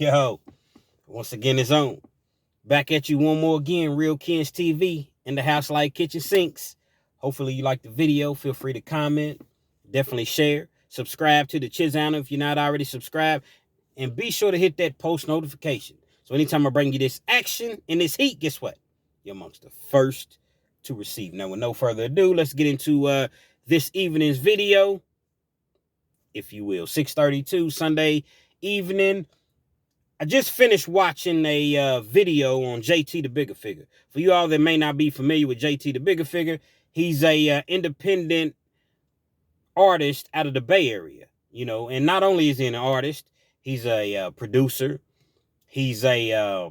Yo, once again, it's on. Back at you one more again, Real Kens TV in the house like kitchen sinks. Hopefully you like the video. Feel free to comment. Definitely share. Subscribe to the channel if you're not already subscribed. And be sure to hit that post notification. So anytime I bring you this action and this heat, guess what? You're amongst the first to receive. Now, with no further ado, let's get into this evening's video, if you will. 6:32 Sunday evening. I just finished watching a video on JT the Bigga Figga. For you all that may not be familiar with JT the Bigga Figga, he's a independent artist out of the Bay Area, you know. And not only is he an artist, he's a producer. He's a,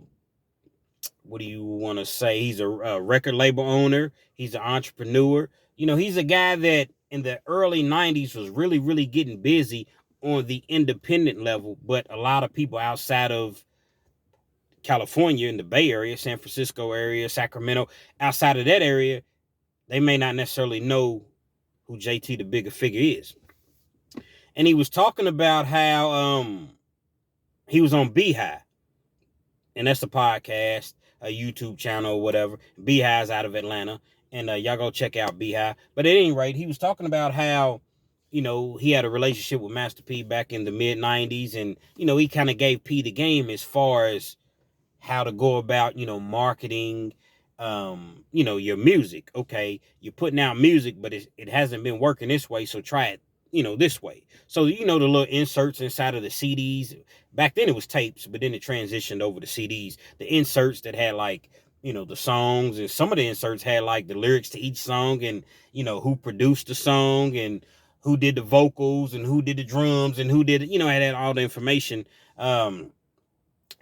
what do you want to say? He's a record label owner. He's an entrepreneur. You know, he's a guy that in the early 90s was really, really getting busy on the independent level, but a lot of people outside of California, in the Bay Area, San Francisco area, Sacramento, outside of that area, they may not necessarily know who JT the Bigga Figga is. And he was talking about how he was on Beehive, and that's a podcast, a YouTube channel or whatever. Beehive's out of Atlanta, and y'all go check out Beehive. But at any rate, he was talking about how, you know, he had a relationship with Master P back in the mid-90s, and, you know, he kind of gave P the game as far as how to go about, you know, marketing, you know, your music. Okay, you're putting out music, but it hasn't been working this way, so try it, you know, this way. So, you know, the little inserts inside of the CDs, back then it was tapes, but then it transitioned over to CDs. The inserts that had, like, you know, the songs, and some of the inserts had, like, the lyrics to each song, and, you know, who produced the song, and who did the vocals, and who did the drums, and who did, you know, had all the information in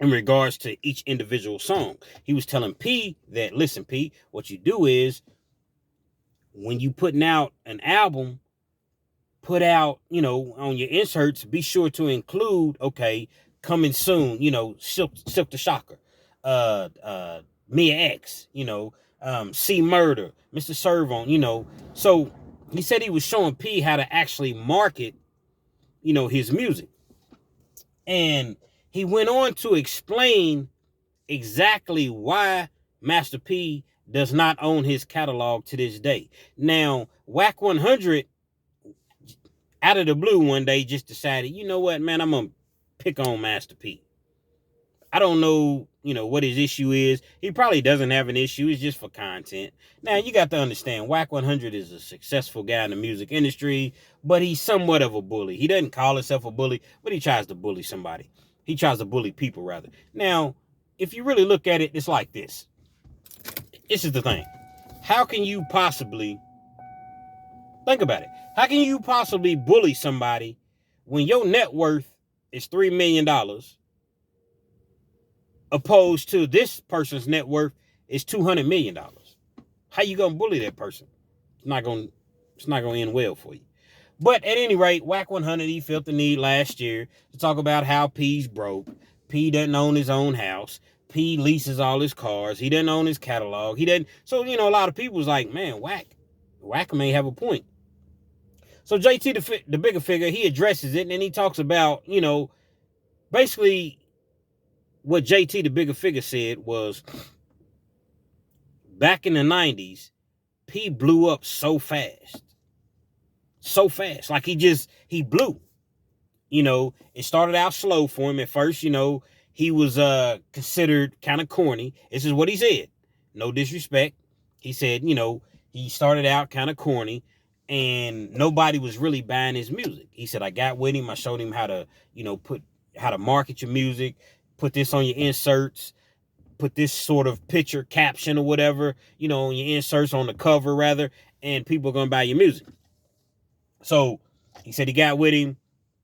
regards to each individual song. He was telling P that, listen, P, what you do is, when you putting out an album, put out, you know, on your inserts, be sure to include, okay, coming soon, you know, Silk the Shocker, Mia X, you know, C Murder, Mr. Servon, you know. So he said he was showing P how to actually market, you know, his music. And he went on to explain exactly why Master P does not own his catalog to this day. Now, Wack 100, out of the blue one day, just decided, you know what, man, I'm going to pick on Master P. I don't know, you know, what his issue is. He probably doesn't have an issue. It's just for content. Now, you got to understand, Wack 100 is a successful guy in the music industry, but he's somewhat of a bully. He doesn't call himself a bully, but he tries to bully somebody. He tries to bully people, rather. Now, if you really look at it, it's like this. This is the thing. How can you possibly, think about it, how can you possibly bully somebody when your net worth is $3 million opposed to this person's net worth is $200 million? How you gonna bully that person? It's not gonna end well for you. But at any rate, Wack 100, he felt the need last year to talk about how P's broke. P doesn't own his own house. P leases all his cars. He doesn't own his catalog. He doesn't. So, you know, a lot of people was like, man, Wack may have a point. So JT the Bigga Figga, he addresses it, and then he talks about, you know, basically what JT the Bigga Figga said was, back in the 90s, P blew up so fast. So fast. Like he blew. You know, it started out slow for him at first. You know, he was considered kind of corny. This is what he said. No disrespect. He said, you know, he started out kind of corny, and nobody was really buying his music. He said, I got with him. I showed him how to, you know, how to market your music, put this on your inserts, put this sort of picture caption or whatever, you know, on your inserts, on the cover rather, and people are going to buy your music. So he said he got with him,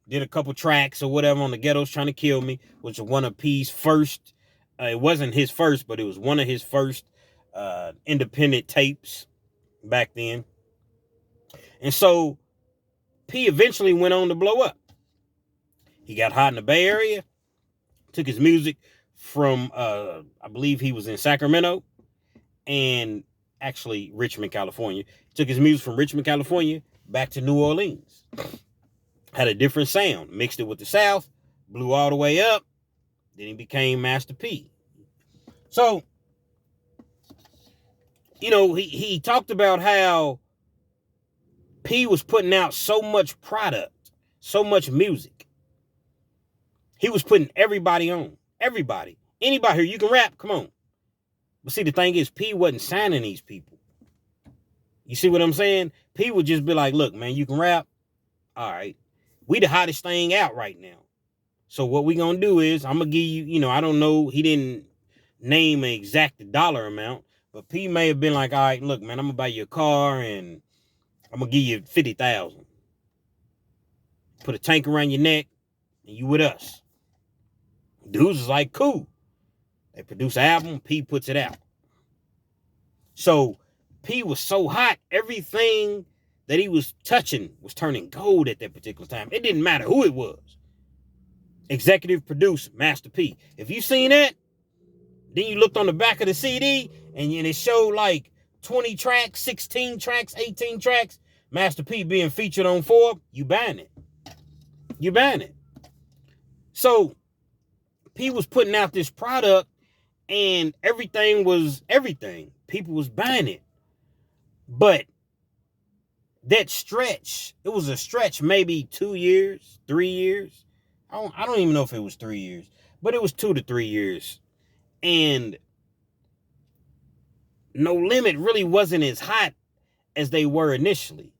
did a couple tracks or whatever on The Ghetto's Trying to Kill Me, which was one of P's first, it wasn't his first, but it was one of his first independent tapes back then. And so P eventually went on to blow up. He got hot in the Bay Area, took his music from, I believe he was in Sacramento, and actually Richmond, California. Took his music from Richmond, California, back to New Orleans. Had a different sound, mixed it with the South, blew all the way up, Then he became Master P. So, you know, he talked about how P was putting out so much product, so much music. He was putting everybody on. Everybody. Anybody here, you can rap, come on. But see, the thing is, P wasn't signing these people. You see what I'm saying? P would just be like, look, man, you can rap. All right. We the hottest thing out right now. So what we gonna do is, I'm gonna give you, you know, I don't know, he didn't name an exact dollar amount, but P may have been like, all right, look, man, I'm gonna buy you a car and I'm gonna give you 50,000. Put a tank around your neck and you with us. Dudes is like, cool. They produce an album, P puts it out. So P was so hot, everything that he was touching was turning gold at that particular time. It didn't matter who it was. Executive producer, Master P. If you seen that, then you looked on the back of the CD and it showed like 20 tracks, 16 tracks, 18 tracks, Master P being featured on Forbes, you buying it. You buying it. So P was putting out this product and everything was everything. People was buying it. But that stretch, it was a stretch, maybe 2 years, 3 years. I don't even know if it was 3 years, but it was 2 to 3 years. And No Limit really wasn't as hot as they were initially.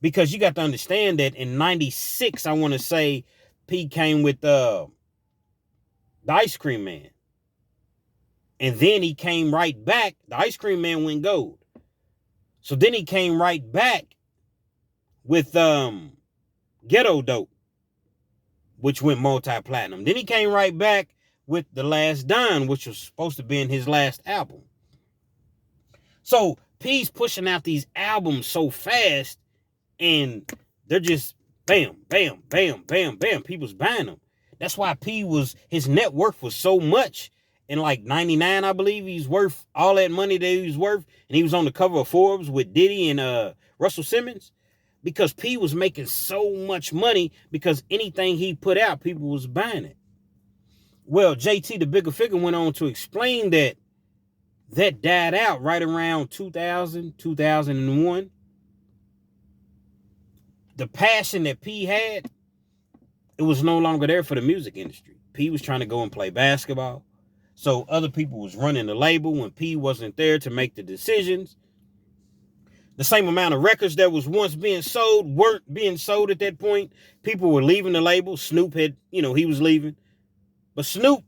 Because you got to understand that in 96, I want to say, P came with the Ice Cream Man. And then he came right back. The Ice Cream Man went gold. So then he came right back with Ghetto Dope, which went multi-platinum. Then he came right back with The Last Don, which was supposed to be in his last album. So P's pushing out these albums so fast, and they're just bam, bam, bam, bam, bam. People's buying them. That's why his net worth was so much. In like 99, I believe, he's worth all that money that he was worth. And he was on the cover of Forbes with Diddy and Russell Simmons. Because P was making so much money because anything he put out, people was buying it. Well, JT, the Bigga Figga, went on to explain that died out right around 2000, 2001. The passion that P had, it was no longer there for the music industry. P was trying to go and play basketball. So other people was running the label when P wasn't there to make the decisions. The same amount of records that was once being sold weren't being sold at that point. People were leaving the label. Snoop had, he was leaving. But Snoop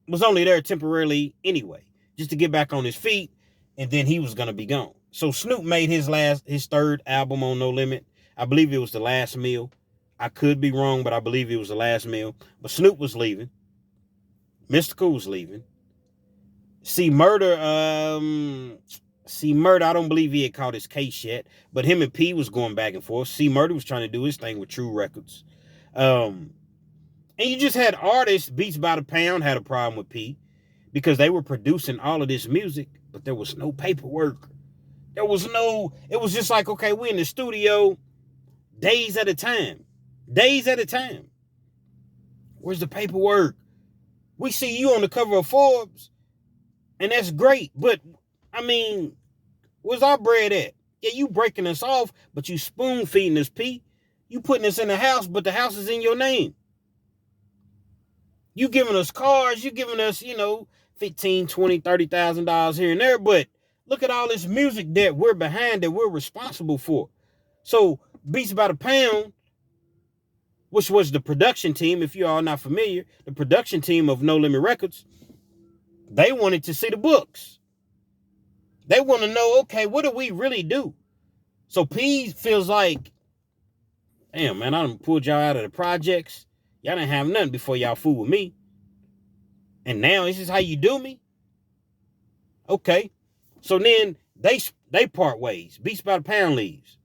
was only there temporarily anyway, just to get back on his feet, and then he was going to be gone. So Snoop made his third album on No Limit. I believe it was The Last Meal. I could be wrong, but I believe it was The Last Meal. But Snoop was leaving. Mystical was leaving. C Murder, I don't believe he had caught his case yet, but him and P was going back and forth. C Murder was trying to do his thing with True Records. And you just had artists, Beats by the Pound had a problem with P because they were producing all of this music, but there was no paperwork. It was just like, okay, we're in the studio days at a time. Days at a time. Where's the paperwork? We see you on the cover of Forbes, and that's great, but, where's our bread at? Yeah, you breaking us off, but you spoon feeding us, P. You putting us in the house, but the house is in your name. You giving us cars, you giving us, $15, $20, $30,000 here and there, but look at all this music that we're behind, that we're responsible for. So, Beats by the Pound, which was the production team, if you all not familiar, the production team of No Limit Records, they wanted to see the books. They want to know, okay, what do we really do? So P feels like, damn, man, I done pulled y'all out of the projects. Y'all didn't have nothing before y'all fool with me. And now this is how you do me? Okay. So then they part ways. Beats by the Pound leaves.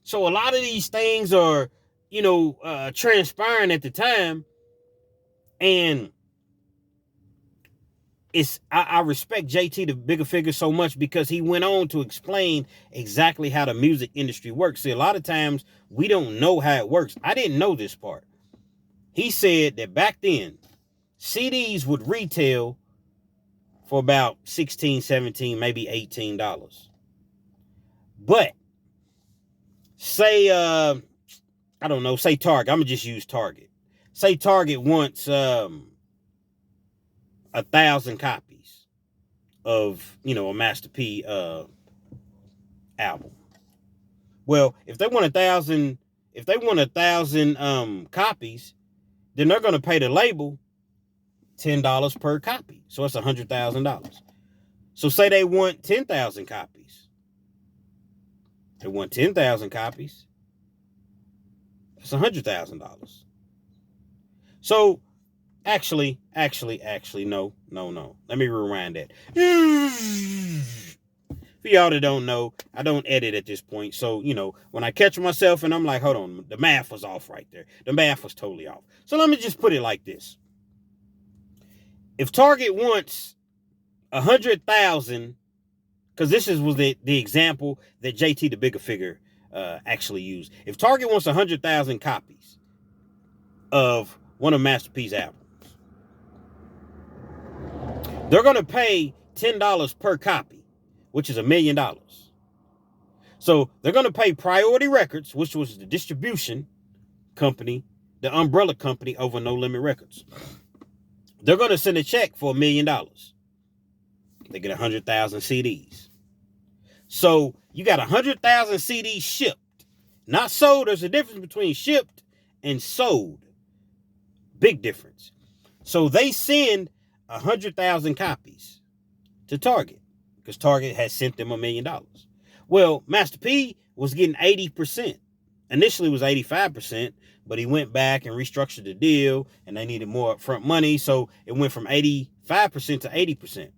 So a lot of these things are, transpiring at the time. And I respect JT, the Bigga Figga, so much because he went on to explain exactly how the music industry works. See, a lot of times we don't know how it works. I didn't know this part. He said that back then, CDs would retail for about $16, $17, maybe $18. But say, I don't know, say Target. I'm going to just use Target. Say Target wants 1,000 copies of, a Master P album. Well, if they want 1,000 copies, then they're going to pay the label $10 per copy. So it's $100,000. So say they want 10,000 copies. They want 10,000 copies. That's $100,000. So actually, no. Let me rewind that. For y'all that don't know, I don't edit at this point. So, when I catch myself and I'm like, hold on, the math was off right there. The math was totally off. So let me just put it like this. If Target wants 100,000, because this was the example that JT the Bigga Figga actually used. If Target wants 100,000 copies of one of Master P's albums, they're going to pay $10 per copy, which is $1 million. So they're going to pay Priority Records, which was the distribution company, the umbrella company over No Limit Records. They're going to send a check for $1 million. They get 100,000 CDs. So you got 100,000 CDs shipped, not sold. There's a difference between shipped and sold. Big difference. So they send 100,000 copies to Target because Target has sent them $1 million. Well, Master P was getting 80%. Initially it was 85%, but he went back and restructured the deal and they needed more upfront money. So it went from 85% to 80%.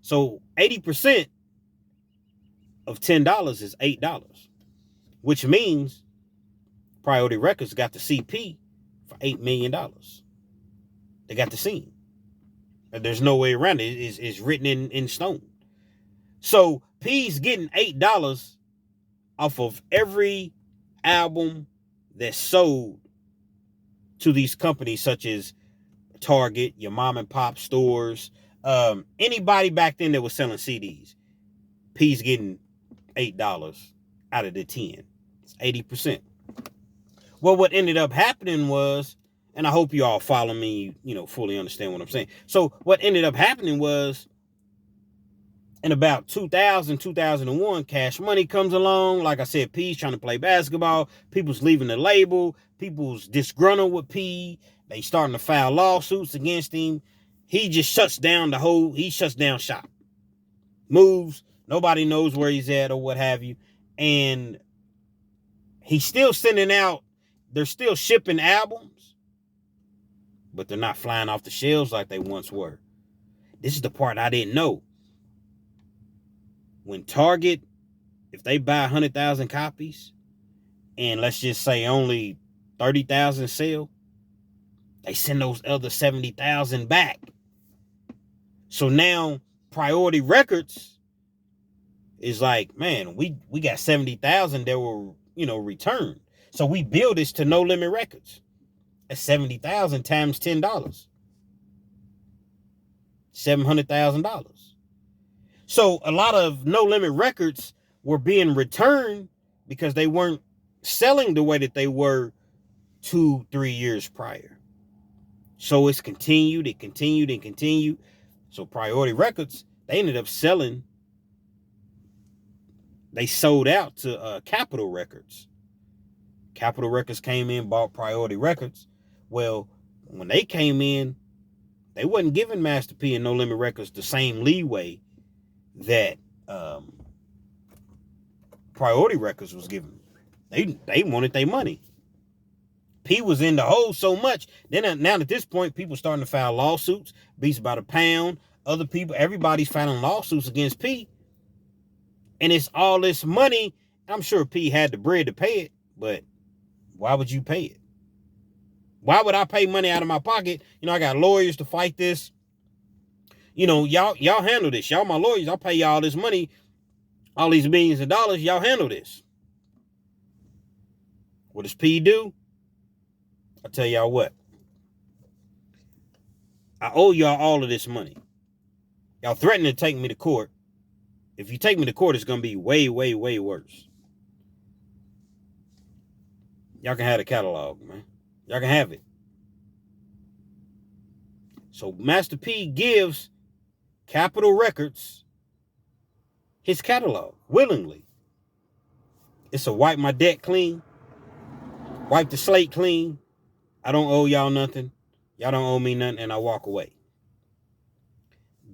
So 80% of $10 is $8, which means Priority Records got the CP for $8 million. They got the scene. There's no way around it. It's written in stone. So P's getting $8 off of every album that's sold to these companies such as Target, your mom and pop stores, anybody back then that was selling CDs. P's getting $8 out of the 10. It's 80%. Well, what ended up happening was, and I hope you all follow me, fully understand what I'm saying. So what ended up happening was, in about 2000, 2001, Cash Money comes along. Like I said, P's trying to play basketball. People's leaving the label. People's disgruntled with P. They starting to file lawsuits against him. He just shuts down shop. Moves. Nobody knows where he's at or what have you. And he's still sending out, they're still shipping albums, but they're not flying off the shelves like they once were. This is the part I didn't know. When Target, if they buy 100,000 copies, and let's just say only 30,000 sell, they send those other 70,000 back. So now Priority Records is like, man, we got 70,000 that were, returned. So we bill this to No Limit Records. That's 70,000 times $10. $700,000. So a lot of No Limit Records were being returned because they weren't selling the way that they were 2-3 years prior. So it continued. So Priority Records, they ended up selling. They sold out to Capitol Records. Capitol Records came in, bought Priority Records. Well, when they came in, they wasn't giving Master P and No Limit Records the same leeway that Priority Records was giving. They wanted their money. P was in the hole so much. Then now at this point, people starting to file lawsuits. Beats by the pound. Other people, everybody's filing lawsuits against P. And it's all this money. I'm sure P had the bread to pay it, but why would you pay it? Why would I pay money out of my pocket? I got lawyers to fight this. Y'all handle this. Y'all my lawyers. I'll pay y'all this money, all these millions of dollars. Y'all handle this. What does P do? I'll tell y'all what. I owe y'all all of this money. Y'all threatening to take me to court. If you take me to court, it's going to be way, way, way worse. Y'all can have the catalog, man. Y'all can have it. So Master P gives Capitol Records his catalog willingly. It's a wipe my debt clean. Wipe the slate clean. I don't owe y'all nothing. Y'all don't owe me nothing, and I walk away.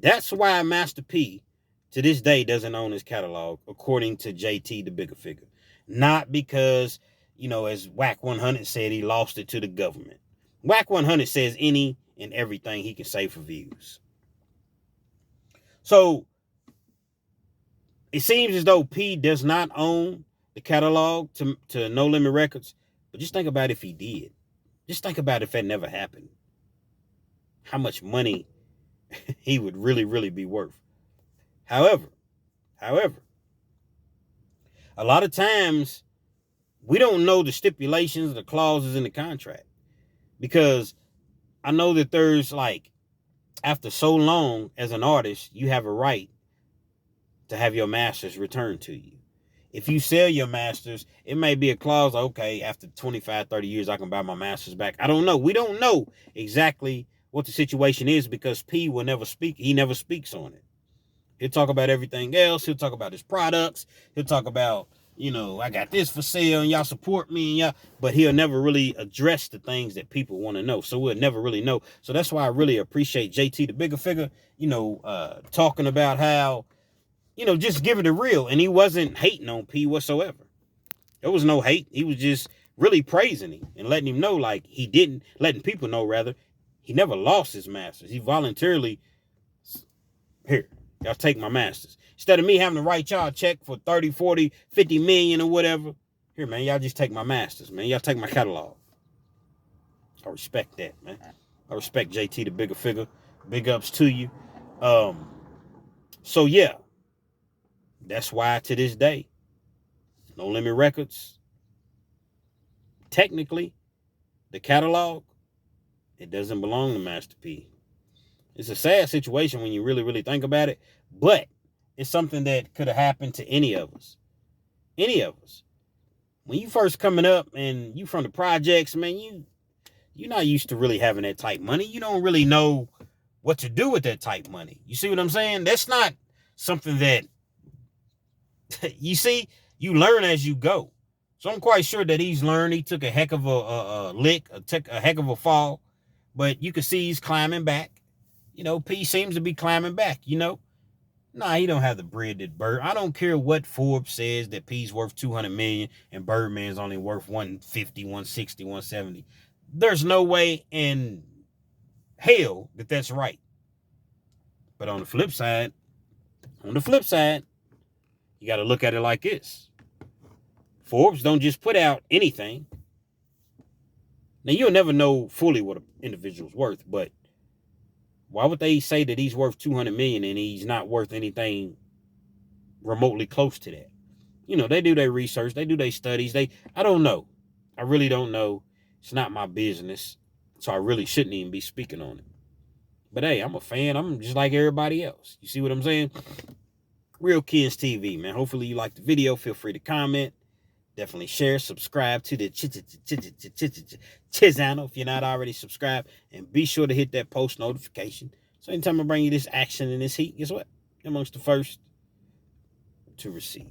That's why Master P, to this day, doesn't own his catalog, according to JT, the Bigga Figga. Not because, as Wack 100 said, he lost it to the government. Wack 100 says any and everything he can say for views. So, it seems as though P does not own the catalog to No Limit Records. But just think about if he did. Just think about if that never happened. How much money he would really, really be worth. However, a lot of times we don't know the stipulations, the clauses in the contract. Because I know that there's after so long as an artist, you have a right to have your masters returned to you. If you sell your masters, it may be a clause, okay, after 25, 30 years, I can buy my masters back. I don't know. We don't know exactly what the situation is because P will never speak. He never speaks on it. He'll talk about everything else. He'll talk about his products. He'll talk about, I got this for sale and y'all support me. But he'll never really address the things that people want to know. So we'll never really know. So that's why I really appreciate JT, the Bigga Figga, talking about how, just give it a real. And he wasn't hating on P whatsoever. There was no hate. He was just really praising him and letting him know, letting people know, rather, he never lost his masters. He voluntarily, here, y'all take my masters. Instead of me having to write y'all a check for 30, 40, 50 million or whatever, here, man, y'all just take my masters, man. Y'all take my catalog. I respect that, man. I respect JT, the Bigga Figga. Big ups to you. So, yeah. That's why to this day, No Limit Records, technically, the catalog, it doesn't belong to Master P. It's a sad situation when you really, really think about it, but it's something that could have happened to any of us. Any of us. When you first coming up and you from the projects, man, you're not used to really having that type money. You don't really know what to do with that type money. You see what I'm saying? That's not something that you see, you learn as you go. So I'm quite sure that he's learned. He took a heck of a lick, took a heck of a fall. But you can see he's climbing back. P seems to be climbing back, Nah, he don't have the bread that Bird. I don't care what Forbes says that P's worth 200 million and Birdman's only worth 150, 160, 170. There's no way in hell that that's right. But on the flip side, you got to look at it like this. Forbes don't just put out anything. Now, you'll never know fully what an individual's worth, but why would they say that he's worth 200 million and he's not worth anything remotely close to that? They do their research. They do their studies. I don't know. I really don't know. It's not my business. So I really shouldn't even be speaking on it. But hey, I'm a fan. I'm just like everybody else. You see what I'm saying? Real Kids TV, man. Hopefully you liked the video. Feel free to comment. Definitely share, subscribe to the channel if you're not already subscribed. And be sure to hit that post notification. So anytime I bring you this action and this heat, guess what? You're amongst the first to receive.